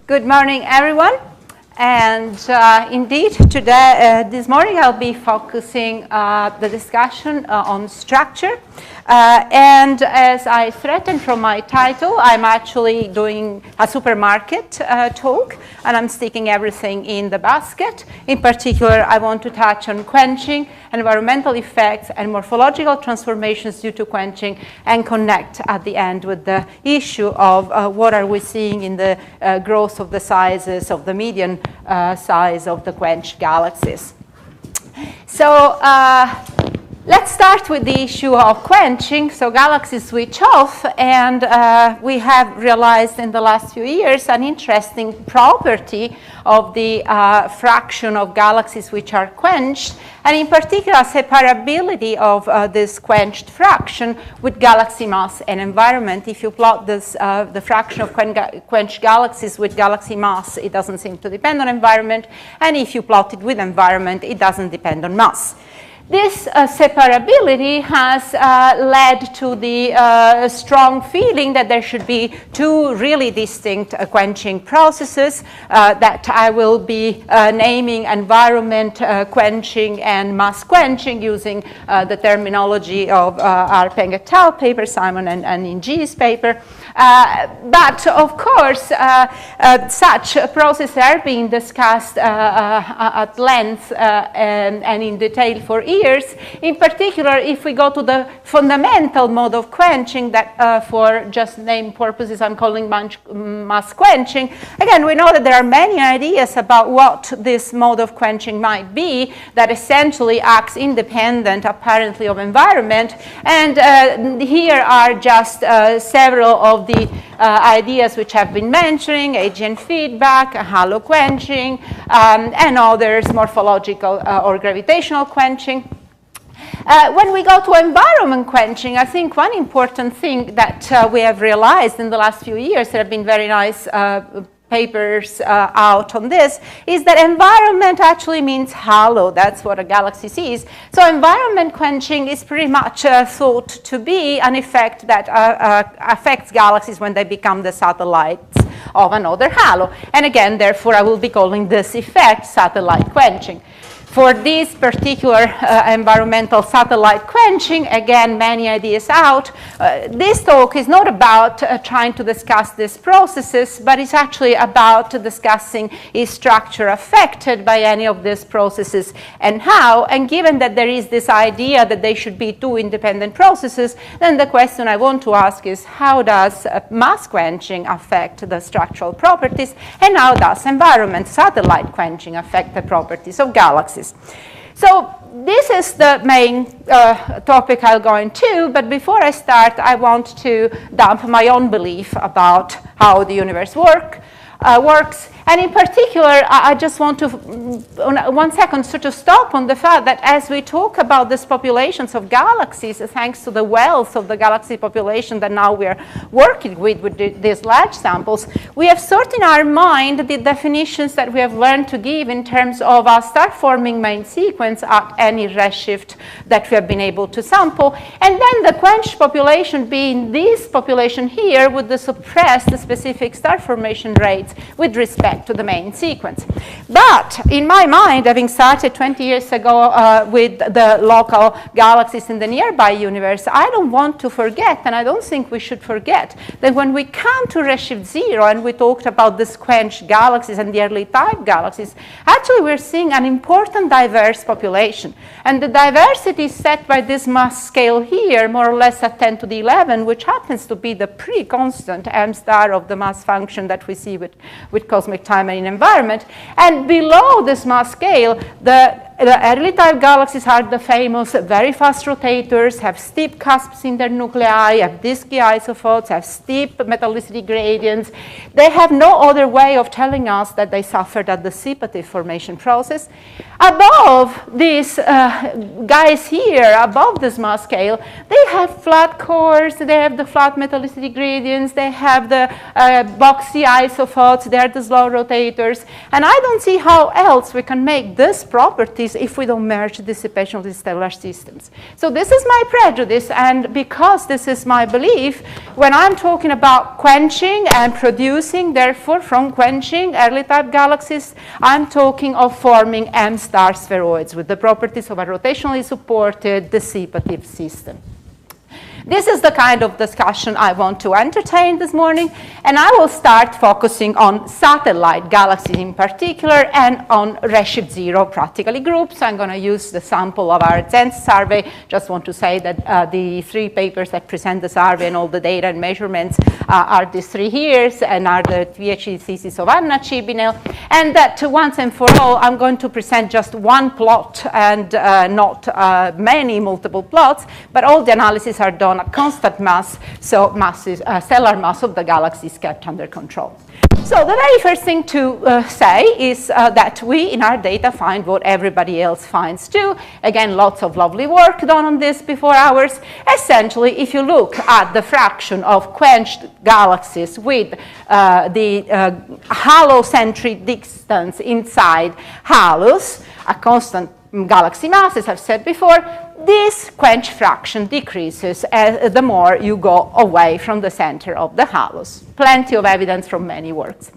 Good morning, everyone. And indeed, this morning I'll be focusing the discussion on structure. And as I threatened from my title, I'm actually doing a supermarket talk, and I'm sticking everything in the basket. In particular, I want to touch on quenching, environmental effects, and morphological transformations due to quenching, and connect at the end with the issue of what are we seeing in the growth of the sizes of the median size of the quenched galaxies. So let's start with the issue of quenching. So galaxies switch off, and we have realized in the last few years an interesting property of the fraction of galaxies which are quenched, and in particular separability of this quenched fraction with galaxy mass and environment. If you plot this, the fraction of quenched galaxies with galaxy mass, it doesn't seem to depend on environment, and if you plot it with environment, it doesn't depend on mass. This separability has led to the strong feeling that there should be two really distinct quenching processes that I will be naming environment quenching and mass quenching using the terminology of our Peng et al. Paper, Simon and Inge's paper. But of course, such processes are being discussed at length and in detail for years. In particular, if we go to the fundamental mode of quenching that for just name purposes I'm calling mass quenching, again, we know that there are many ideas about what this mode of quenching might be that essentially acts independent apparently of environment, and here are just several of the ideas which have been mentioning: agent feedback, halo quenching, and others, morphological or gravitational quenching. When we go to environment quenching, I think one important thing that we have realized in the last few years, there have been very nice papers out on this, is that environment actually means halo. That's what a galaxy sees. So environment quenching is pretty much thought to be an effect that affects galaxies when they become the satellites of another halo. And again, therefore, I will be calling this effect satellite quenching. For this particular environmental satellite quenching, again, many ideas out. This talk is not about trying to discuss these processes, but it's actually about discussing is structure affected by any of these processes and how. And given that there is this idea that they should be two independent processes, then the question I want to ask is how does mass quenching affect the structural properties, and how does environment satellite quenching affect the properties of galaxies? So this is the main topic I'll go into, but before I start, I want to dump my own belief about how the universe works. And in particular, I just want to, 1 second, sort of stop on the fact that as we talk about these populations of galaxies, thanks to the wealth of the galaxy population that now we're working with these large samples, we have sort in our mind the definitions that we have learned to give in terms of our star-forming main sequence at any redshift that we have been able to sample. And then the quenched population being this population here with the suppressed specific star formation rates with respect to the main sequence. But in my mind, having started 20 years ago with the local galaxies in the nearby universe, I don't want to forget, and I don't think we should forget, that when we come to redshift 0, and we talked about the quenched galaxies and the early type galaxies, actually we're seeing an important diverse population. And the diversity is set by this mass scale here, more or less at 10 to the 11, which happens to be the pre-constant m star of the mass function that we see with cosmic time and in environment. And below this mass scale, the early type galaxies are the famous very fast rotators, have steep cusps in their nuclei, have disky isophotes, have steep metallicity gradients. They have no other way of telling us that they suffered at the dissipative formation process. Above these guys here, above this mass scale, they have flat cores, they have the flat metallicity gradients, they have the boxy isophotes, they are the slow rotators. And I don't see how else we can make this property galaxies if we don't merge dissipation of these stellar systems. So this is my prejudice, and because this is my belief, when I'm talking about quenching and producing, therefore, from quenching early type galaxies, I'm talking of forming M-star spheroids with the properties of a rotationally supported dissipative system. This is the kind of discussion I want to entertain this morning, and I will start focusing on satellite galaxies in particular and on redshift 0 practically groups. I'm going to use the sample of our ZENS survey. Just want to say that the 3 papers that present the survey and all the data and measurements are these 3 here, and are the PhD thesis of Anna Chibinel, and that once and for all, I'm going to present just one plot and not many multiple plots, but all the analyses are done at constant mass, so stellar mass of the galaxy is kept under control. So the very first thing to say is that we in our data find what everybody else finds too. Again, lots of lovely work done on this before ours. Essentially, if you look at the fraction of quenched galaxies with the halocentric distance inside halos, a constant galaxy mass, as I've said before, this quench fraction decreases the more you go away from the center of the halos. Plenty of evidence from many works.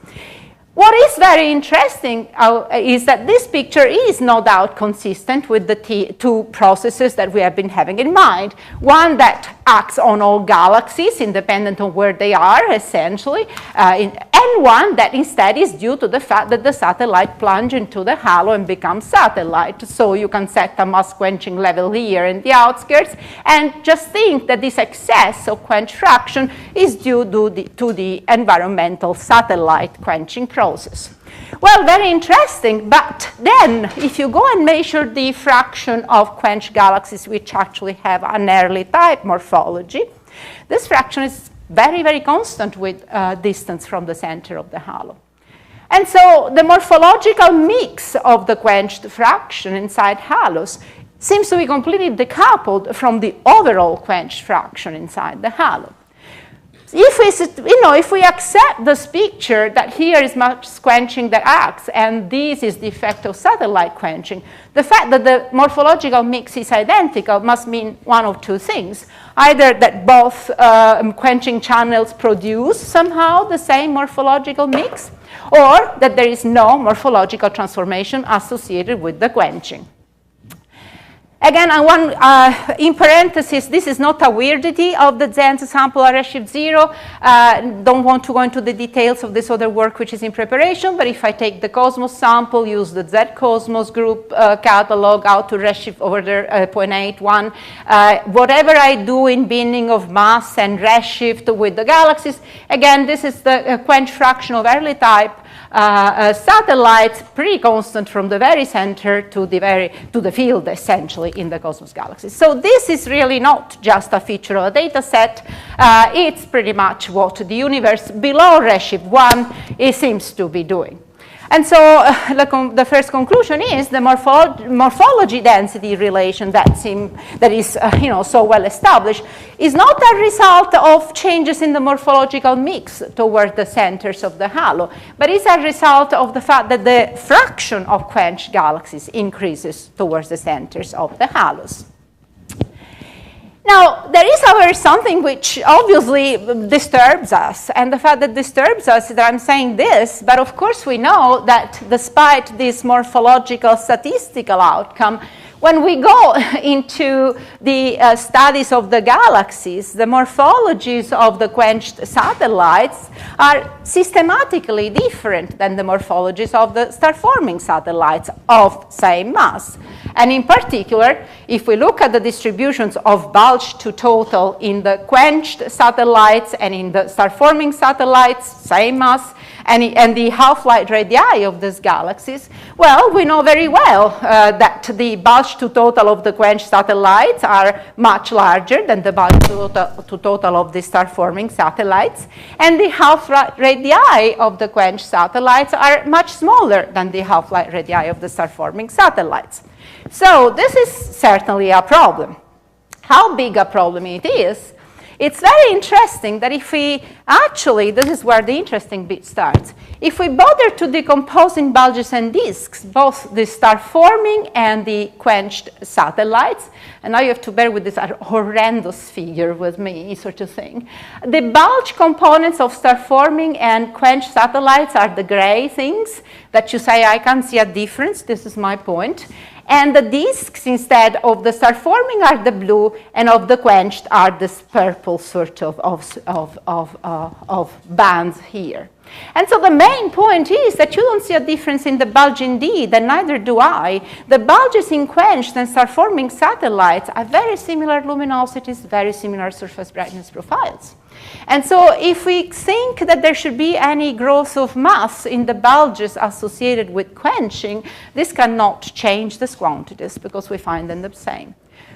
What is very interesting is that this picture is no doubt consistent with the 2 processes that we have been having in mind. One that acts on all galaxies, independent of where they are, essentially, and one that instead is due to the fact that the satellite plunge into the halo and becomes satellite. So you can set a mass quenching level here in the outskirts, and just think that this excess of quench fraction is due to the environmental satellite quenching process. Well, very interesting, but then if you go and measure the fraction of quenched galaxies which actually have an early type morphology, this fraction is very, very constant with distance from the center of the halo. And so the morphological mix of the quenched fraction inside halos seems to be completely decoupled from the overall quenched fraction inside the halo. If we accept this picture that here is mass quenching that acts and this is the effect of satellite quenching, the fact that the morphological mix is identical must mean one of 2 things. Either that both quenching channels produce somehow the same morphological mix, or that there is no morphological transformation associated with the quenching. Again, in parentheses, this is not a weirdity of the ZENS sample redshift 0. Don't want to go into the details of this other work which is in preparation, but if I take the Cosmos sample, use the Z Cosmos group catalog out to redshift over there 0.81, whatever I do in binning of mass and redshift with the galaxies, again, this is the quench fraction of early type satellites, pretty constant from the very center to the field, essentially, in the Cosmos galaxies. So this is really not just a feature of a data set. It's pretty much what the universe below redshift 1 seems to be doing. And so the first conclusion is the morphology density relation that is so well established is not a result of changes in the morphological mix toward the centers of the halo, but is a result of the fact that the fraction of quenched galaxies increases towards the centers of the halos. Now, there is, however, something which obviously disturbs us, and the fact that disturbs us is that I'm saying this, but of course we know that despite this morphological statistical outcome, when we go into the studies of the galaxies, the morphologies of the quenched satellites are systematically different than the morphologies of the star-forming satellites of same mass. And in particular, if we look at the distributions of bulge to total in the quenched satellites and in the star-forming satellites, same mass, and the half-light radii of these galaxies, well, we know very well that the bulge to total of the quenched satellites are much larger than the bulge to total of the star-forming satellites, and the half-light radii of the quenched satellites are much smaller than the half-light radii of the star-forming satellites. So this is certainly a problem. How big a problem it is It's very interesting that if we actually, this is where the interesting bit starts, if we bother to decompose in bulges and disks, both the star-forming and the quenched satellites, and now you have to bear with this horrendous figure with me, sort of thing. The bulge components of star-forming and quenched satellites are the gray things that you say, I can't see a difference, this is my point. And the disks, instead of the star-forming, are the blue, and of the quenched are this purple sort of bands here. And so the main point is that you don't see a difference in the bulge indeed, and neither do I. The bulges in quenched and star-forming satellites are very similar luminosities, very similar surface brightness profiles. And so if we think that there should be any growth of mass in the bulges associated with quenching, this cannot change these quantities because we find them the same.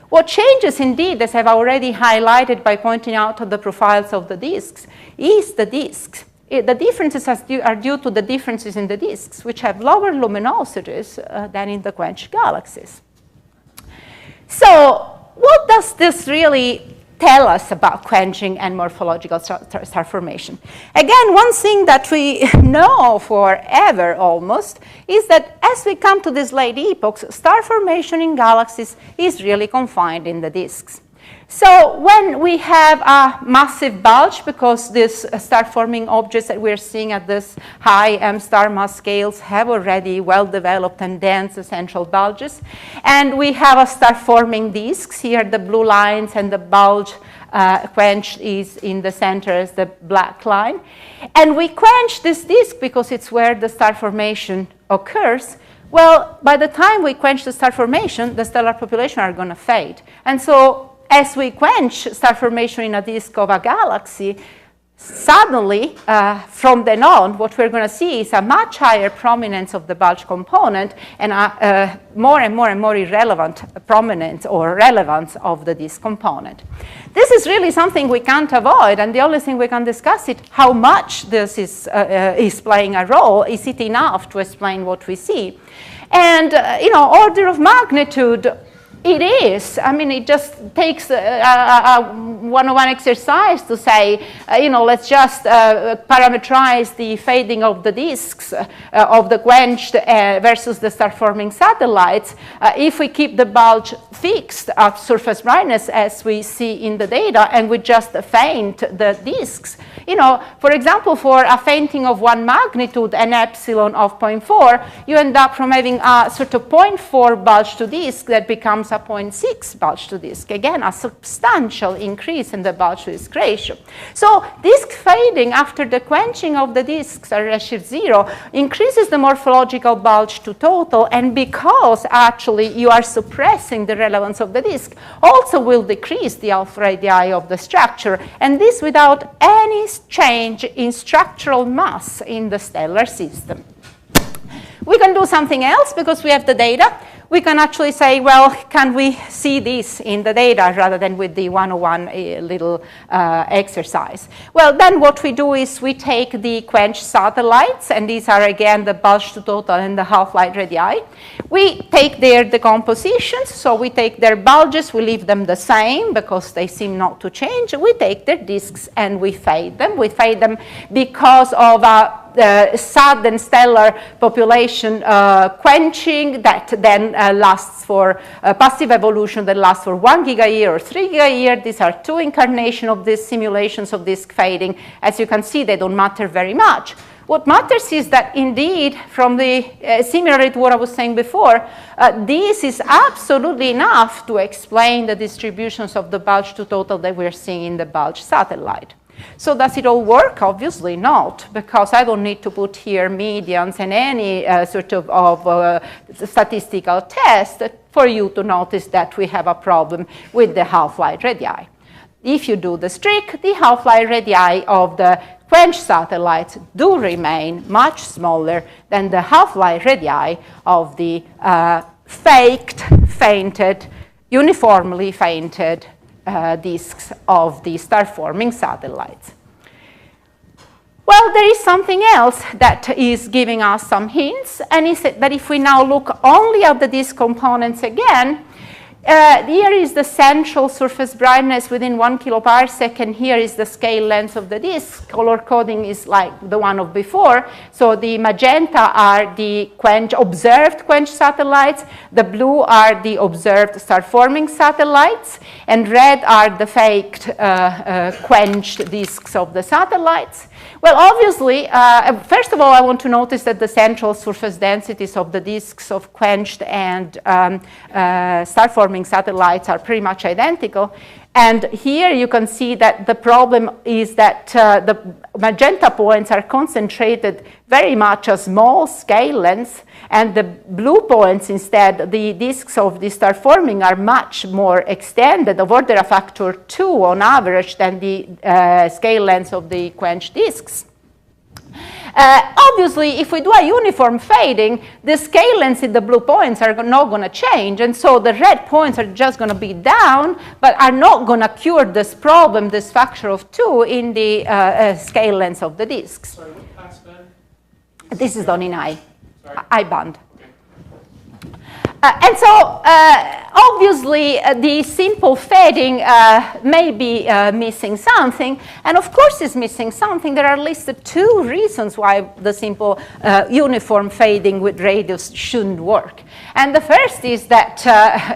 What changes indeed, as I've already highlighted by pointing out the profiles of the disks, is the disks. The differences are due to the differences in the disks, which have lower luminosities than in the quenched galaxies. So what does this really tell us about quenching and morphological star formation? Again, one thing that we know forever almost is that as we come to these late epochs, star formation in galaxies is really confined in the disks. So when we have a massive bulge, because these star-forming objects that we're seeing at this high M-star mass scales have already well-developed and dense central bulges, and we have a star-forming disks, here the blue lines and the bulge quenched is in the center as the black line, and we quench this disk because it's where the star formation occurs. Well, by the time we quench the star formation, the stellar population are going to fade. And so as we quench star formation in a disk of a galaxy, suddenly, from then on, what we're going to see is a much higher prominence of the bulge component and a more and more irrelevant prominence or relevance of the disk component. This is really something we can't avoid, and the only thing we can discuss is how much this is playing a role. Is it enough to explain what we see? And, order of magnitude, it is. I mean, it just takes a one-on-one exercise to say, let's just parameterize the fading of the disks of the quenched versus the star-forming satellites. If we keep the bulge fixed at surface brightness, as we see in the data, and we just faint the disks, for example, for a fainting of 1 magnitude and epsilon of 0.4, you end up from having a sort of 0.4 bulge to disk that becomes a 0.6 bulge to disk. Again, a substantial increase in the bulge to disk ratio. So disk fading after the quenching of the disks at redshift 0 increases the morphological bulge to total, and because actually you are suppressing the relevance of the disk, also will decrease the alpha radii of the structure, and this without any change in structural mass in the stellar system. We can do something else because we have the data. We can actually say, well, can we see this in the data rather than with the 101 little exercise? Well, then what we do is we take the quenched satellites, and these are again the bulge to total and the half-light radii. We take their decompositions, so we take their bulges, we leave them the same because they seem not to change. We take their disks and we fade them. We fade them because of sudden stellar population quenching that then lasts for passive evolution that lasts for 1 gigayear or 3 gigayear. These are 2 incarnations of these simulations of disk fading. As you can see, they don't matter very much. What matters is that indeed, from the similarly to what I was saying before, this is absolutely enough to explain the distributions of the bulge to total that we're seeing in the bulge satellite. So does it all work? Obviously not, because I don't need to put here medians and any sort of statistical test for you to notice that we have a problem with the half-light radii. If you do the trick, the half-light radii of the quenched satellites do remain much smaller than the half-light radii of the fainted, uniformly fainted disks of the star-forming satellites. Well, there is something else that is giving us some hints, and is that if we now look only at the disk components again, Here is the central surface brightness within 1 kiloparsec, and here is the scale length of the disk. Color coding is like the one of before. So the magenta are the observed quenched satellites, the blue are the observed star-forming satellites, and red are the faked quenched disks of the satellites. Well, obviously, first of all, I want to notice that the central surface densities of the disks of quenched and star-forming satellites are pretty much identical. And here you can see that the problem is that the magenta points are concentrated very much as small scale lengths, and the blue points instead, the disks of the star-forming are much more extended, of order of factor 2 on average than the scale lengths of the quenched disks. Obviously, if we do a uniform fading, the scale lengths in the blue points are not going to change, and so the red points are just going to be down, but are not going to cure this problem, this factor of 2 in the scale lengths of the disks. Sorry, what passband? This is done in I band. Okay. And so, obviously, the simple fading may be missing something, and of course it's missing something. There are at least 2 reasons why the simple uniform fading with radius shouldn't work. And the first is that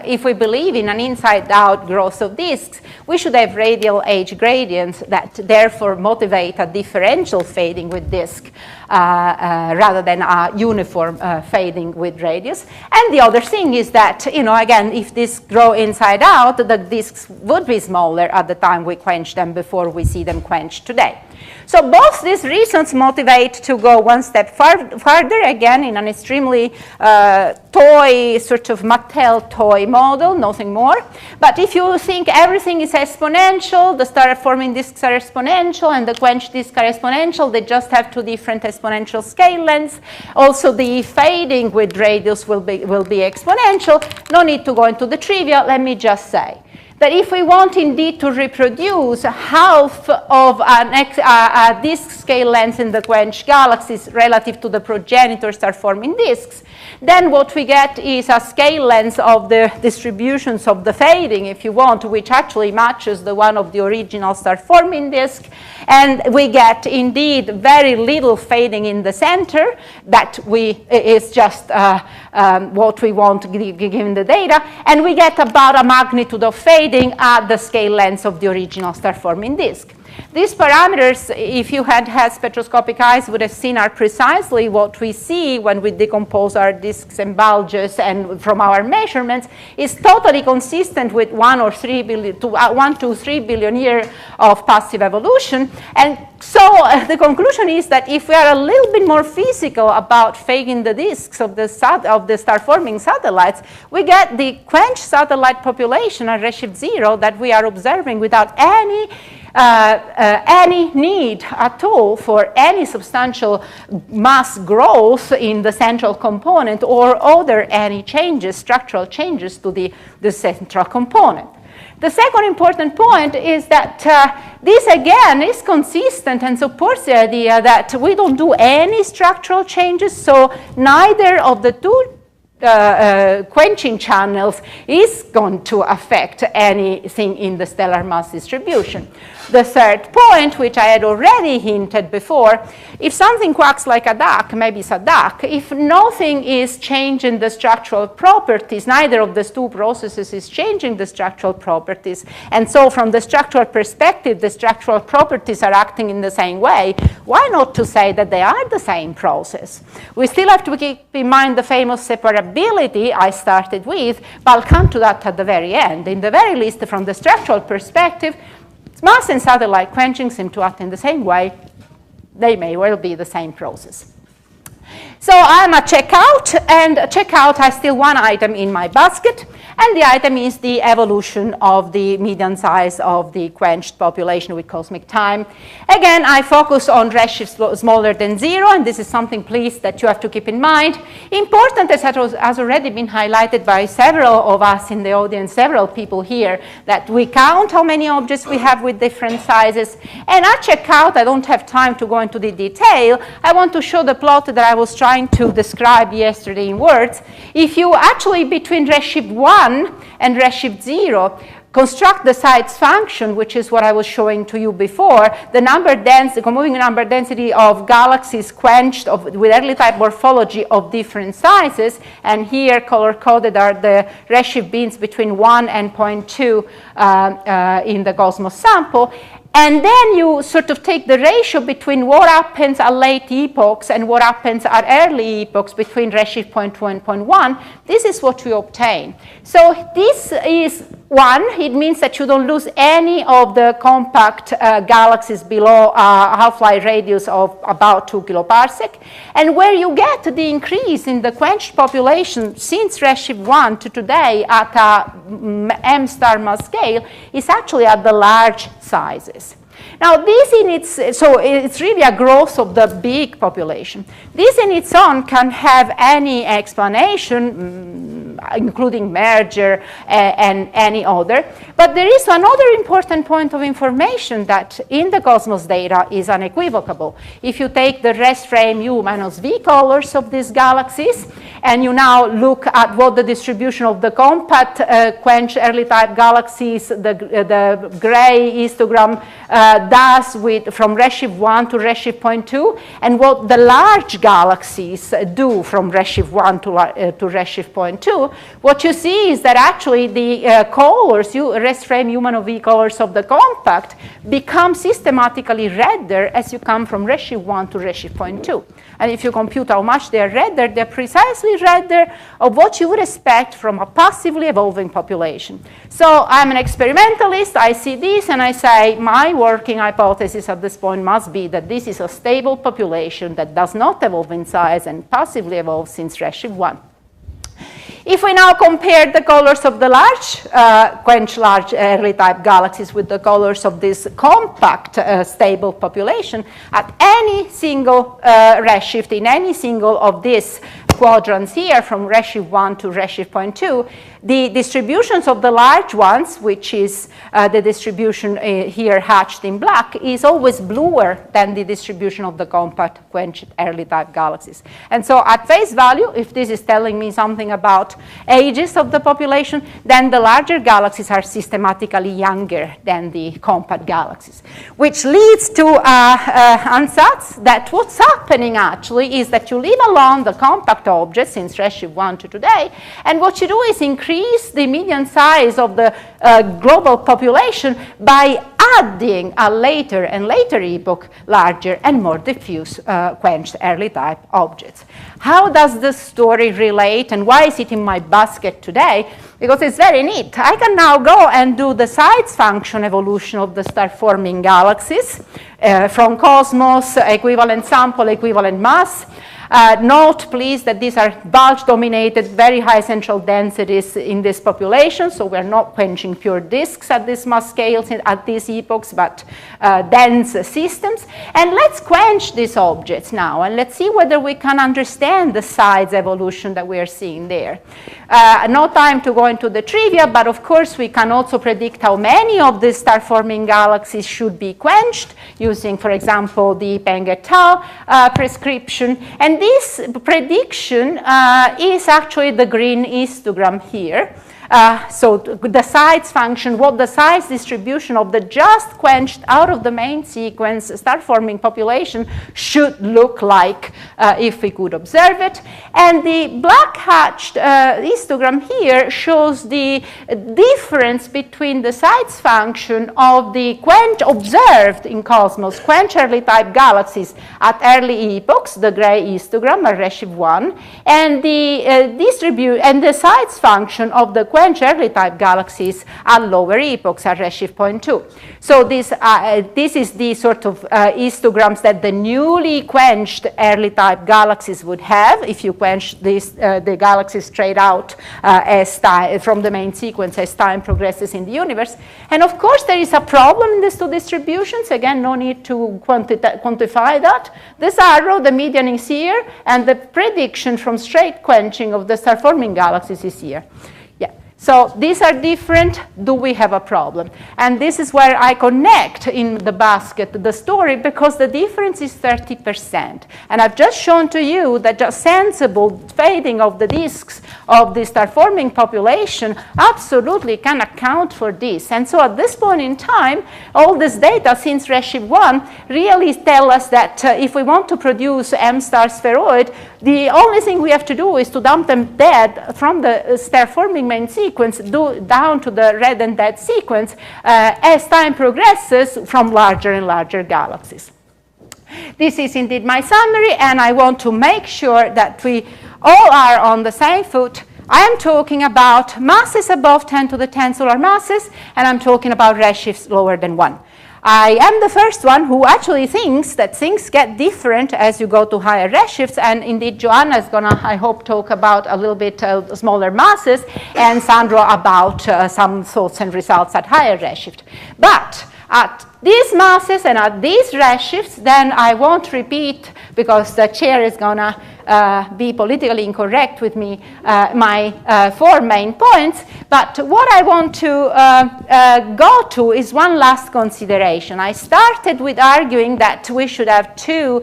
if we believe in an inside-out growth of disks, we should have radial age gradients that therefore motivate a differential fading with disk rather than a uniform fading with radius. And the other thing is that, you know, again, if disks grow inside out, the disks would be smaller at the time we quench them before we see them quenched today. So both these reasons motivate to go one step further, again, in an extremely toy, sort of Mattel toy model, nothing more. But if you think everything is exponential, the star-forming disks are exponential, and the quenched disks are exponential, they just have 2 different exponential scale lengths. Also, the fading with radius will be exponential. No need to go into the trivia. Let me just say that if we want indeed to reproduce half of a disk scale length in the quenched galaxies relative to the progenitor star-forming disks, then what we get is a scale length of the distributions of the fading, if you want, which actually matches the one of the original star-forming disk. And we get indeed very little fading in the center. That is just what we want given the data. And we get about a magnitude of fading at the scale length of the original star-forming disk. These parameters, if you had spectroscopic eyes, would have seen are precisely what we see when we decompose our disks and bulges, and from our measurements is totally consistent with 1 to 3 billion years of passive evolution. And so the conclusion is that if we are a little bit more physical about fading the disks of the star-forming satellites, we get the quenched satellite population at redshift 0 that we are observing without any need at all for any substantial mass growth in the central component or other any changes, structural changes to the central component. The second important point is that this again is consistent and supports the idea that we don't do any structural changes, so neither of the 2 quenching channels is going to affect anything in the stellar mass distribution. The third point, which I had already hinted before, if something quacks like a duck, maybe it's a duck, if nothing is changing the structural properties, neither of these 2 processes is changing the structural properties, and so from the structural perspective, the structural properties are acting in the same way, why not to say that they are the same process? We still have to keep in mind the famous separability I started with, but I'll come to that at the very end. In the very least, from the structural perspective, mass and satellite quenching seem to act in the same way. They may well be the same process. So I'm at checkout, and at checkout I still 1 item in my basket, and the item is the evolution of the median size of the quenched population with cosmic time. Again, I focus on redshift smaller than 0, and this is something, please, that you have to keep in mind. Important, as has already been highlighted by several of us in the audience, several people here, that we count how many objects we have with different sizes. And at checkout, I don't have time to go into the detail. I want to show the plot that I was trying trying to describe yesterday in words, if you actually between redshift 1 and redshift 0 construct the size function, which is what I was showing to you before, the moving number density of galaxies quenched with early type morphology of different sizes, and here color-coded are the redshift bins between 1 and 0.2 in the cosmos sample. And then you sort of take the ratio between what happens at late epochs and what happens at early epochs between redshift 0.2 and 0.1. This is what you obtain. So this is 1. It means that you don't lose any of the compact galaxies below a half-life radius of about 2 kiloparsec. And where you get the increase in the quenched population since redshift 1 to today at a M star mass scale is actually at the large sizes. Now, so it's really a growth of the big population. This in its own can have any explanation, including merger and any other. But there is another important point of information that in the cosmos data is unequivocal. If you take the rest frame U minus V colors of these galaxies, and you now look at what the distribution of the compact quenched early type galaxies, the gray histogram does from redshift 1 to redshift 0.2, and what the large galaxies do from redshift 1 to redshift 0.2, what you see is that actually the colors, rest frame U minus V colors of the compact become systematically redder as you come from redshift 1 to redshift 0.2. And if you compute how much they are redder, they're precisely redder of what you would expect from a passively evolving population. So I'm an experimentalist, I see this, and I say my working hypothesis at this point must be that this is a stable population that does not evolve in size and passively evolves since redshift 1. If we now compare the colors of the quenched large early type galaxies with the colors of this compact stable population, at any single redshift in any single of these quadrants here from redshift 1 to redshift 0.2, the distributions of the large ones, which is the distribution here hatched in black, is always bluer than the distribution of the compact quenched early type galaxies. And so at face value, if this is telling me something about ages of the population, then the larger galaxies are systematically younger than the compact galaxies, which leads to ansatz that what's happening actually is that you leave alone the compact objects since redshift 1 to today, and what you do is increase the median size of the global population by adding a later and later epoch larger and more diffuse quenched early type objects. How does this story relate, and why is it in my basket today? Because it's very neat. I can now go and do the size function evolution of the star-forming galaxies from cosmos, equivalent sample, equivalent mass. Note, please, that these are bulge-dominated, very high central densities in this population, so we're not quenching pure disks at this mass scales at these epochs, but dense systems. And let's quench these objects now, and let's see whether we can understand the size evolution that we are seeing there. No time to go into the trivia, but of course we can also predict how many of these star-forming galaxies should be quenched using, for example, the Peng et al. Prescription. And this prediction is actually the green histogram here. So the size function, what the size distribution of the just quenched out of the main sequence star-forming population should look like if we could observe it. And the black hatched histogram here shows the difference between the size function of the observed in cosmos quench early type galaxies at early epochs, the gray histogram at redshift 1, and the size function of the quench early type galaxies at lower epochs at redshift 0.2. So this is the sort of histograms that the newly quenched early type galaxies would have if you quench the galaxies straight out as time, from the main sequence as time progresses in the universe. And of course there is a problem in these two distributions. Again, no need to quantify that. This arrow, the median is here, and the prediction from straight quenching of the star-forming galaxies is here. So these are different. Do we have a problem? And this is where I connect in the basket the story, because the difference is 30%. And I've just shown to you that just sensible fading of the disks of the star-forming population absolutely can account for this. And so at this point in time, all this data since Redshift 1 really tell us that if we want to produce M-star spheroid, the only thing we have to do is to dump them dead from the star-forming main sequence down to the red and dead sequence as time progresses from larger and larger galaxies. This is indeed my summary, and I want to make sure that we all are on the same foot. I am talking about masses above 10 to the 10 solar masses, and I'm talking about redshifts lower than 1. I am the first one who actually thinks that things get different as you go to higher redshifts, and indeed Joanna is going to, I hope, talk about a little bit smaller masses, and Sandro about some thoughts and results at higher redshift. But at these masses and at these redshifts, then I won't repeat, because the chair is going to be politically incorrect with me, my 4 main points. But what I want to go to is one last consideration. I started with arguing that we should have 2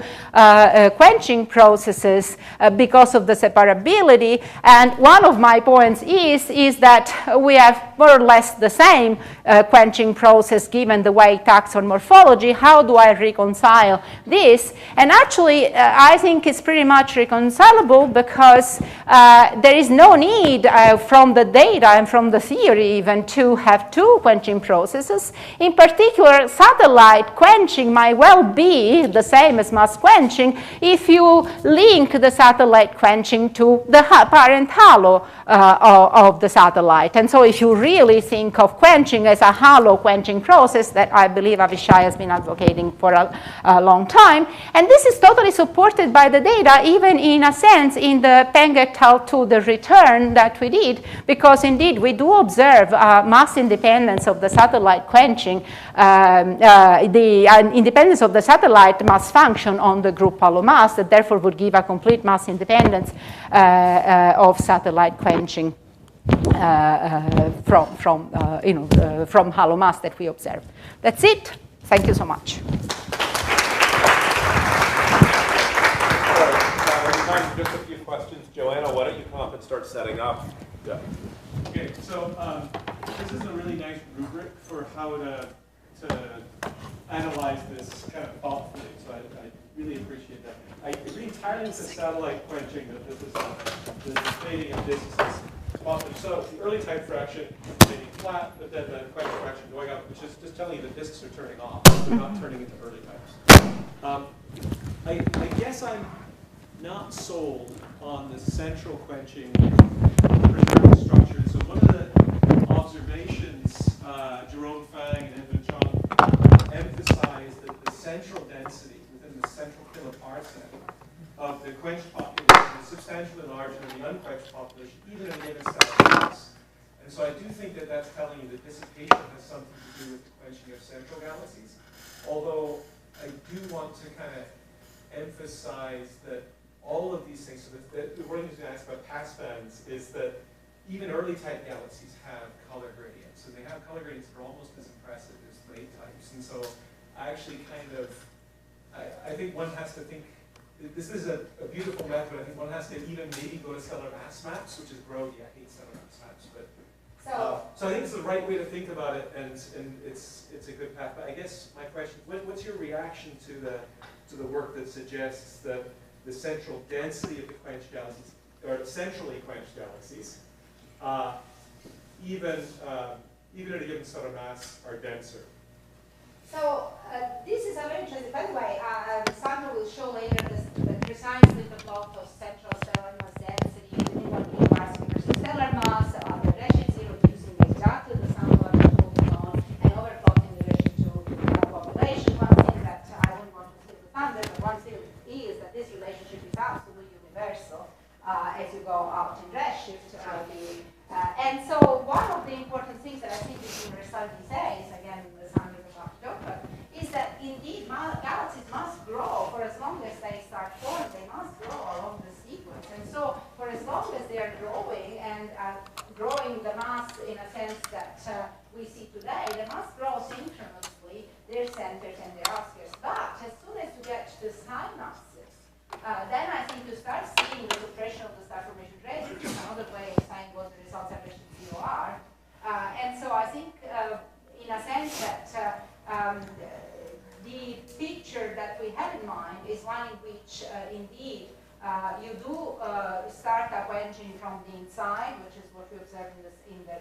quenching processes because of the separability. And one of my points is that we have more or less the same quenching process given the way it acts on morphology. How do I reconcile this? And actually, I think it's pretty much reconcilable, because there is no need from the data and from the theory even to have 2 quenching processes. In particular, satellite quenching might well be the same as mass quenching if you link the satellite quenching to the parent halo of the satellite. And so if you really think of quenching as a halo quenching process that I believe Avishai has been advocating for a long time, and this is totally supported by the data, even in a sense in the Peng et al. To the return that we did, because indeed we do observe mass independence of the satellite quenching, the independence of the satellite mass function on the group halo mass, that therefore would give a complete mass independence of satellite quenching from halo mass that we observe. That's it. Thank you so much. Just a few questions. Joanna, why don't you come up and start setting up? Yeah. Okay, so this is a really nice rubric for how to analyze this kind of thoughtfully, so I really appreciate that. I agree entirely with the satellite quenching, that this is the fading of this is spot. So the early type fraction fading flat, but then the quench fraction going up, which is just telling you the disks are turning off. They're not turning into early types. I guess I'm not sold on the central quenching preserved structure. So one of the observations Jerome Fang and Edwin Chung emphasized that the central density within the central kiloparsec of the quenched population is substantially larger than the unquenched population, even in a given set of mass. And so I do think that that's telling you that dissipation has something to do with the quenching of central galaxies. Although I do want to kind of emphasize that all of these things, so the one thing to ask about passbands is that even early type galaxies have color gradients. So they have color gradients that are almost as impressive as late types. And so I actually I think one has to think, this is a beautiful method. I think one has to even maybe go to stellar mass maps, which is grody. I hate stellar mass maps, but so I think it's the right way to think about it, and it's a good path. But I guess my question, what's your reaction to the work that suggests that the central density of the quenched galaxies, or centrally quenched galaxies, even at a given stellar mass, are denser? So this is a very interesting. By the way, Sandra will show later the precisely the plot of central stellar mass density in 1 kiloparsec versus stellar mass, the redshift zero using exactly the sample I'm talking on, and overplotting the redshift to population. One thing that I don't want to steal the thunder, but one thing is that this relationship is absolutely universal as you go out in redshift. And so one of the important things that I think is universal these days, again, the Sandra is about to talk about, is that indeed galaxies must grow for as long as they start forming. They must grow along the sequence. And so for as long as they are growing and sense that we see today, the mass grows synchronously, their centers and their outskirts. But as soon as you get to the high masses, then I think you start seeing the suppression of the star formation rate, which is another way of saying what the results of zero are. And so I think, in a sense, that the picture that we have in mind is one in which, indeed, you do start a quenching from the inside, which is what we observe in the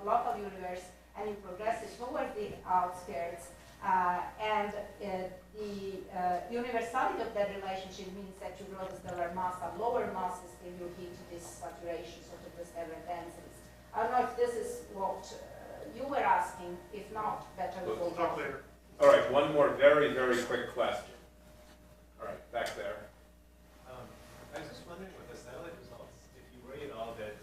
local universe, and you progress it toward the outskirts. And the universality of that relationship means that you grow the stellar mass at lower masses till you hit this saturation, sort of the stellar densities. I don't know if this is what you were asking. If not, better we'll talk later. All right, one more very, very quick question. All right, back there. I was just wondering with the satellite results, if you worry at all that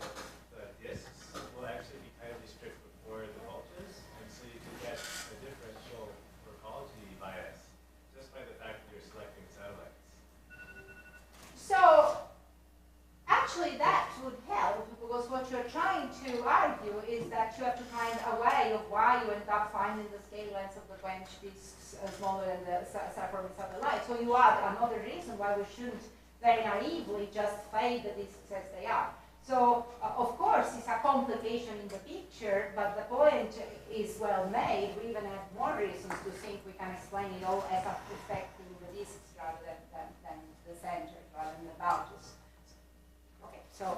the disks will actually be tightly stripped before the bulges, and so you can get a differential morphology bias just by the fact that you're selecting satellites. So, actually that would help, because what you're trying to argue is that you have to find a way of why you end up finding the scale lengths of the quench disks smaller than the star-forming satellite. So you add another reason why we shouldn't very naively just fade the disks as they are. So, of course, it's a complication in the picture, but the point is well made. We even have more reasons to think we can explain it all as affecting the disks rather than the center, rather than the bulges. Okay, so,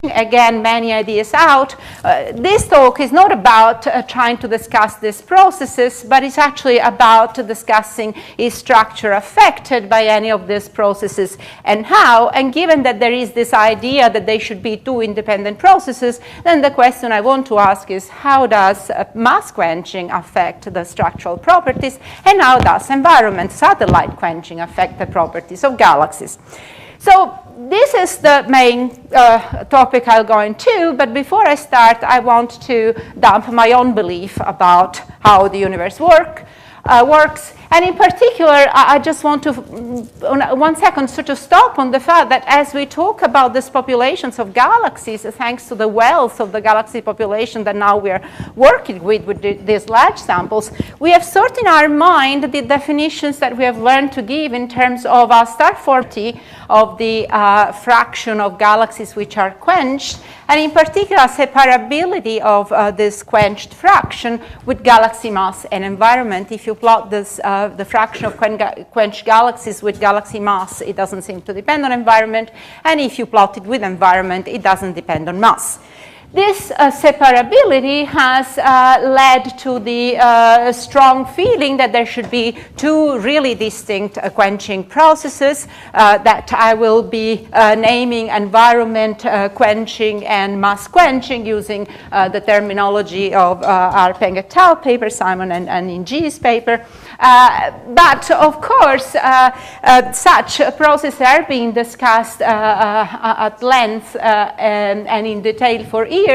again, many ideas out. This talk is not about trying to discuss these processes, but it's actually about discussing is structure affected by any of these processes and how. And given that there is this idea that they should be two independent processes, then the question I want to ask is how does mass quenching affect the structural properties, and how does environment satellite quenching affect the properties of galaxies? So this is the main topic I'll go into, but before I start, I want to dump my own belief about how the universe works. And in particular, I just want to, 1 second, sort of stop on the fact that as we talk about these populations of galaxies, thanks to the wealth of the galaxy population that now we're working with these large samples, we have sort in our mind the definitions that we have learned to give in terms of our star formation of the fraction of galaxies which are quenched, and in particular separability of this quenched fraction with galaxy mass and environment. If you plot this, the fraction of quenched galaxies with galaxy mass, it doesn't seem to depend on environment, and if you plot it with environment, it doesn't depend on mass. This separability has led to the strong feeling that there should be two really distinct quenching processes that I will be naming environment quenching and mass quenching using the terminology of Arpeng et al. Paper, Simon and Inge's paper. But of course, such processes are being discussed at length and in detail for years.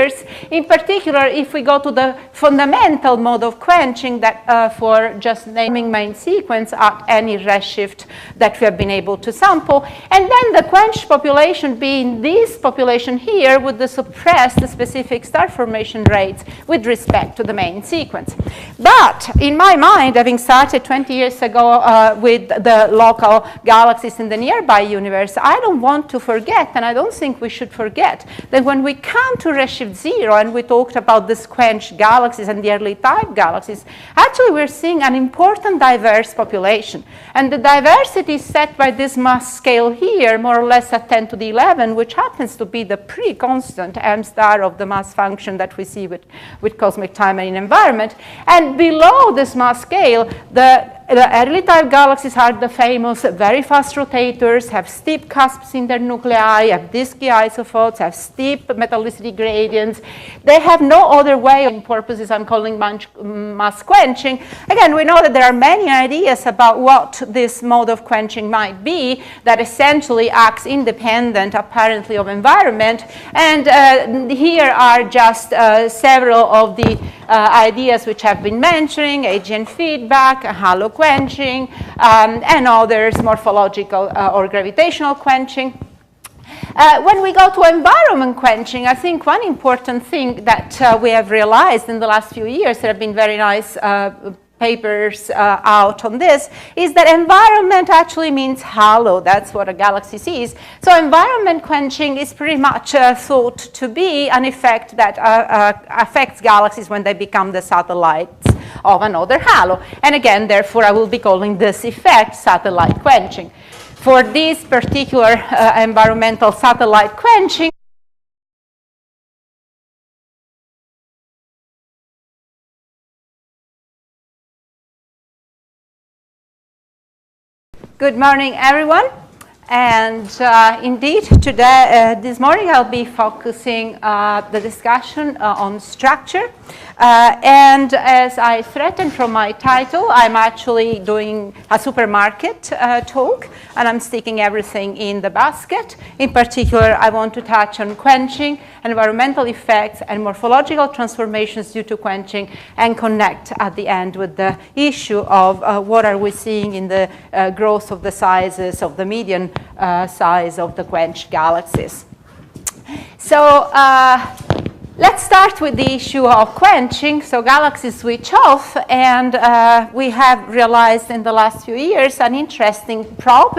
In particular, if we go to the fundamental mode of quenching, that for just naming main sequence at any redshift that we have been able to sample, and then the quenched population being this population here with the suppressed specific star formation rates with respect to the main sequence. But in my mind, having started 20 years ago with the local galaxies in the nearby universe, I don't want to forget, and I don't think we should forget, that when we come to redshift 0 and we talked about these quenched galaxies and the early type galaxies, actually we're seeing an important diverse population. And the diversity is set by this mass scale here, more or less at 10 to the 11, which happens to be the pre-constant m star of the mass function that we see with cosmic time and in environment. And below this mass scale, the early type galaxies are the famous very fast rotators, have steep cusps in their nuclei, have disky isophotes, have steep metallicity gradients. They have no other way, in purposes I'm calling mass quenching. Again, we know that there are many ideas about what this mode of quenching might be that essentially acts independent, apparently, of environment. And here are just several of the ideas which have been mentioning: AGN feedback, halo quenching, and others, morphological or gravitational quenching. When we go to environment quenching, I think one important thing that we have realized in the last few years, there have been very nice papers out on this, is that environment actually means halo. That's what a galaxy sees. So environment quenching is pretty much thought to be an effect that affects galaxies when they become the satellites of another halo. And again, therefore, I will be calling this effect satellite quenching. For this particular environmental satellite quenching, good morning, everyone. And indeed, today, this morning, I'll be focusing the discussion on structure. And as I threatened from my title, I'm actually doing a supermarket talk, and I'm sticking everything in the basket. In particular, I want to touch on quenching, environmental effects, and morphological transformations due to quenching, and connect at the end with the issue of what are we seeing in the growth of the sizes of the median size of the quenched galaxies. So let's start with the issue of quenching. So galaxies switch off, and we have realized in the last few years an interesting property